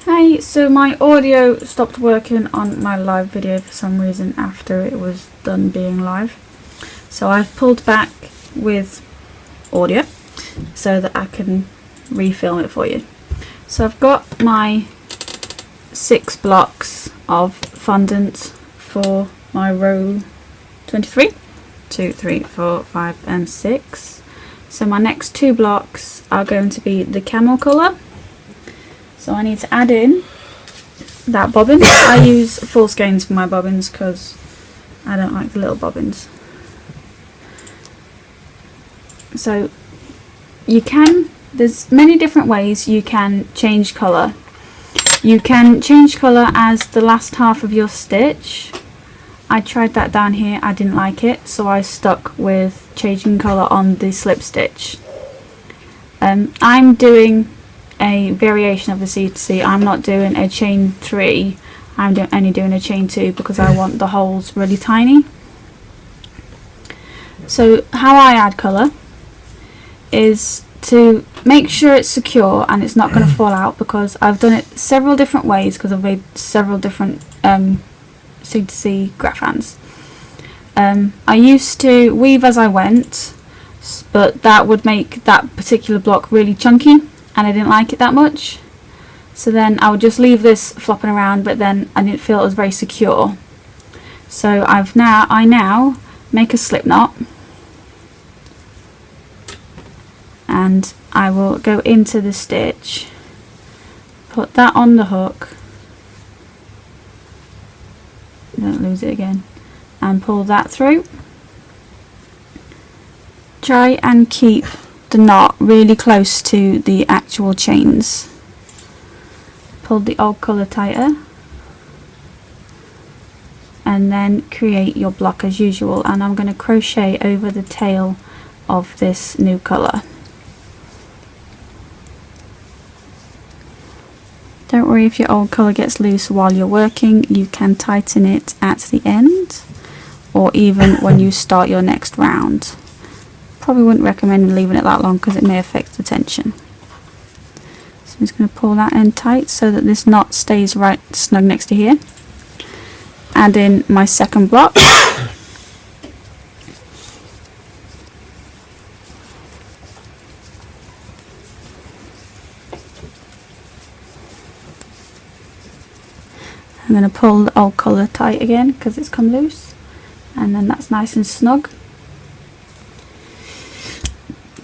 Hey, so my audio stopped working on my live video for some reason after it was done being live. So I've pulled back with audio so that I can refilm it for you. So I've got my 6 blocks of fondant for my row 23. 2, 3, 4, 5 and 6. So my next 2 blocks are going to be the camel colour. So I need to add in that bobbin. I use full skeins for my bobbins because I don't like the little bobbins. So there's many different ways you can change colour. You can change colour as the last half of your stitch. I tried that down here, I didn't like it, so I stuck with changing colour on the slip stitch. I'm doing a variation of the c2c. I'm not doing a chain 3, I'm only doing a chain 2 because I want the holes really tiny. So how I add colour is to make sure it's secure and it's not going to fall out, because I've done it several different ways because I've made several different c2c graphghans. I used to weave as I went, but that would make that particular block really chunky and I didn't like it that much. So then I would just leave this flopping around, but then I didn't feel it was very secure. So I now make a slip knot, and I will go into the stitch, put that on the hook, don't lose it again, and pull that through. Try and keep the knot really close to the actual chains. Pull the old colour tighter and then create your block as usual, and I'm going to crochet over the tail of this new colour. Don't worry if your old colour gets loose while you're working, you can tighten it at the end or even when you start your next round. Probably wouldn't recommend leaving it that long because it may affect the tension. So I'm just going to pull that in tight so that this knot stays right snug next to here. Add in my second block. I'm going to pull the old colour tight again because it's come loose, and then that's nice and snug.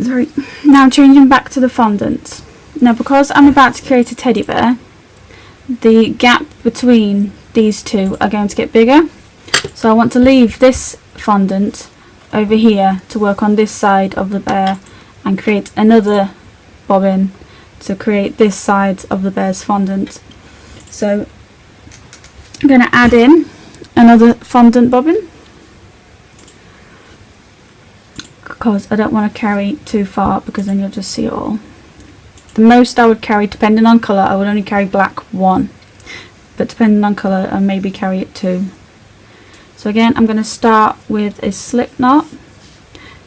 Sorry. Now changing back to the fondant. Now because I'm about to create a teddy bear, the gap between these two are going to get bigger. So I want to leave this fondant over here to work on this side of the bear and create another bobbin to create this side of the bear's fondant. So I'm going to add in another fondant bobbin, because I don't want to carry too far because then you'll just see it all. The most I would carry, depending on colour, I would only carry black 1, but depending on colour I maybe carry it 2. So again I'm going to start with a slip knot,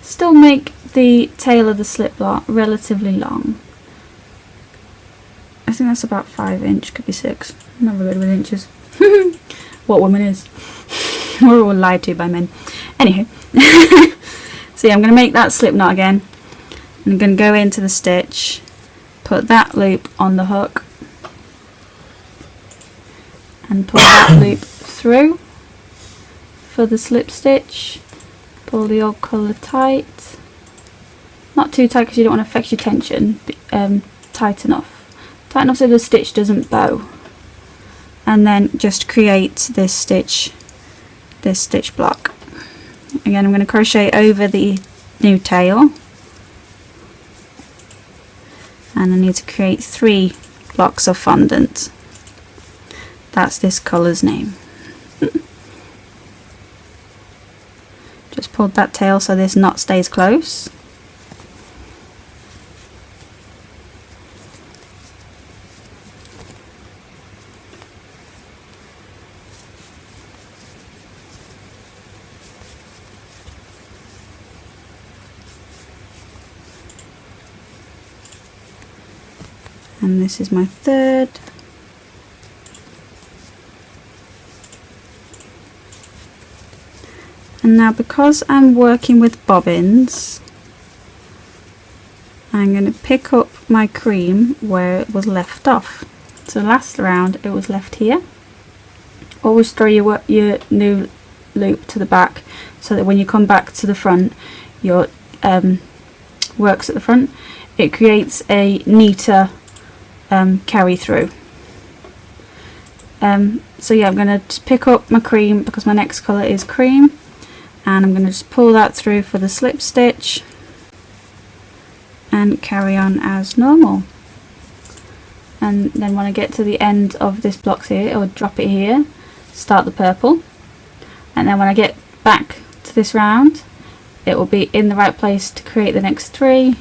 still make the tail of the slip knot relatively long. I think that's about 5 inch, could be 6, I'm never good with inches. What woman is. We're all lied to by men. Anywho. So yeah, I'm going to make that slip knot again. I'm going to go into the stitch, put that loop on the hook, and pull that loop through for the slip stitch. Pull the old colour tight. Not too tight because you don't want to affect your tension. Tight enough. Tight enough so the stitch doesn't bow. And then just create this stitch block. Again, I'm going to crochet over the new tail, and I need to create 3 blocks of fondant. That's this colour's name. Just pulled that tail so this knot stays close. And this is my third. And now, because I'm working with bobbins, I'm going to pick up my cream where it was left off. So last round it was left here. Always throw your new loop to the back so that when you come back to the front, your works at the front. It creates a neater carry through. So yeah, I'm going to just pick up my cream because my next colour is cream, and I'm going to just pull that through for the slip stitch and carry on as normal. And then when I get to the end of this block here, I'll drop it here, start the purple, and then when I get back to this round, it will be in the right place to create the next 3,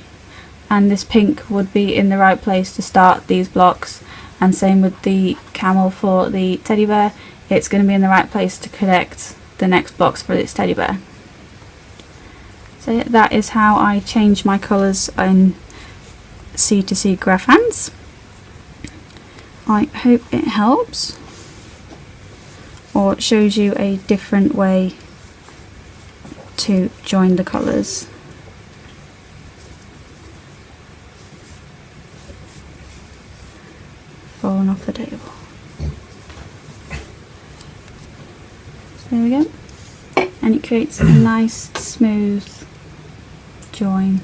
and this pink would be in the right place to start these blocks, and same with the camel for the teddy bear, it's going to be in the right place to connect the next blocks for this teddy bear. So yeah, that is how I change my colours in C2C graphghans. I hope it helps, or it shows you a different way to join the colours. Falling off the table. So there we go, and it creates a nice smooth join.